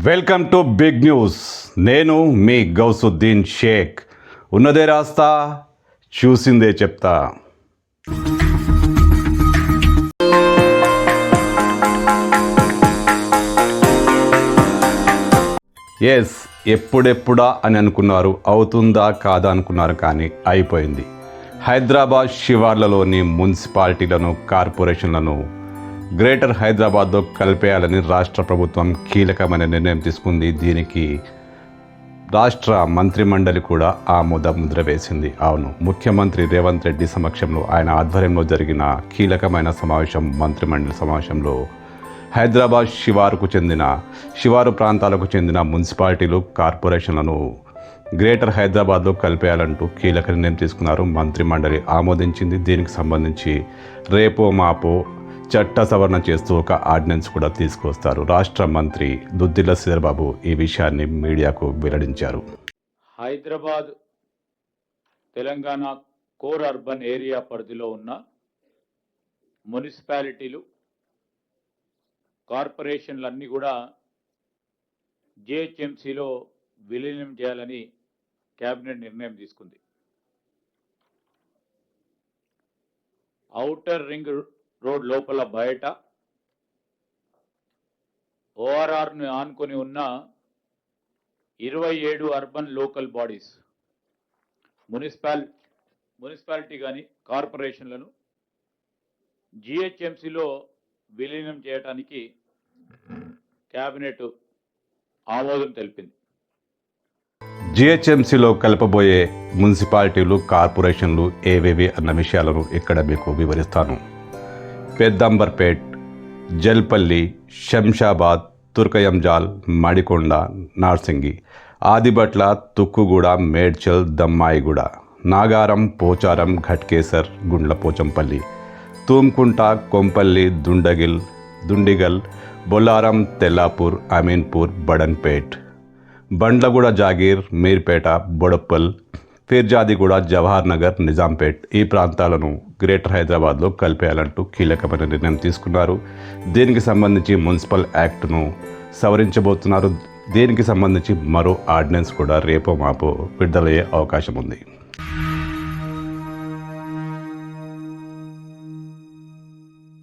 Welcome to big news. నేను మీ గౌసుద్దీన్ షేక్. ఉన్నదే రాస్తా, చూసిందే చెప్తా. ఎస్, ఎప్పుడెప్పుడా అని అనుకున్నారు, అవుతుందా కాదా అనుకున్నారు, కానీ అయిపోయింది. హైదరాబాద్ శివార్లలోని మున్సిపాలిటీలను, కార్పొరేషన్లను గ్రేటర్ హైదరాబాద్లో కలిపేయాలని రాష్ట్ర ప్రభుత్వం కీలకమైన నిర్ణయం తీసుకుంది. దీనికి రాష్ట్ర మంత్రిమండలి కూడా ఆమోద ముద్ర వేసింది. అవును, ముఖ్యమంత్రి రేవంత్ రెడ్డి సమక్షంలో, ఆయన ఆధ్వర్యంలో జరిగిన కీలకమైన సమావేశం, మంత్రిమండలి సమావేశంలో హైదరాబాద్ శివారు ప్రాంతాలకు చెందిన మున్సిపాలిటీలు, కార్పొరేషన్లను గ్రేటర్ హైదరాబాద్లో కలిపేయాలంటూ కీలక నిర్ణయం తీసుకున్నారు. మంత్రిమండలి ఆమోదించింది. దీనికి సంబంధించి రేపో మాపో చట్ట సవరణ చేస్తూ ఒక ఆర్డినెన్స్ కూడా తీసుకొస్తారు. రాష్ట్ర మంత్రి దుద్దిల్ల శ్రీధర్బాబు ఈ విషయాన్ని మీడియాకు వెల్లడించారు. Hyderabad Telangana core urban area పరిధిలో ఉన్న మున్సిపాలిటీలు, కార్పొరేషన్లన్నీ కూడా జిహెచ్ఎంసీలో విలీనం చేయాలని కేబినెట్ నిర్ణయం తీసుకుంది. ఔటర్ రింగ్ రోడ్ లోపల బయట ఓఆర్ఆర్ను ఆనుకొని ఉన్న 27 అర్బన్ లోకల్ బాడీస్, మున్సిపాలిటీ కానీ కార్పొరేషన్లను జిహెచ్ఎంసీలో విలీనం చేయడానికి కేబినెట్ ఆమోదం తెలిపింది. జిహెచ్ఎంసీలో కలపబోయే మున్సిపాలిటీలు, కార్పొరేషన్లు ఏవేవి అన్న విషయాలను ఇక్కడ మీకు వివరిస్తాను. పెద్దంబర్పేట్, జల్పల్లి, శంషాబాద్, తుర్కయంజాల్, మడికొండ, నార్సింగి, ఆదిబట్ల, తుక్కుగూడ, మేడ్చల్, దమ్మాయిగూడ, నాగారం, పోచారం, ఘట్కేసర్, గుండ్లపోచంపల్లి, తూమ్కుంట, కొంపల్లి, దుండిగల్, బొల్లారం, తెల్లాపూర్, అమీన్పూర్, బడన్పేట్, బండ్లగూడ, జాగీర్, మీర్పేట, బొడప్పల్, ఫిర్జాదిగూడ, జవహర్ నగర్, నిజాంపేట్ ఈ ప్రాంతాలను గ్రేటర్ హైదరాబాద్లో కలిపేయాలంటూ కీలకమైన నిర్ణయం తీసుకున్నారు. దీనికి సంబంధించి మున్సిపల్ యాక్ట్ను సవరించబోతున్నారు. దీనికి సంబంధించి మరో ఆర్డినెన్స్ కూడా రేపో మాపో విడుదలయ్యే అవకాశం ఉంది.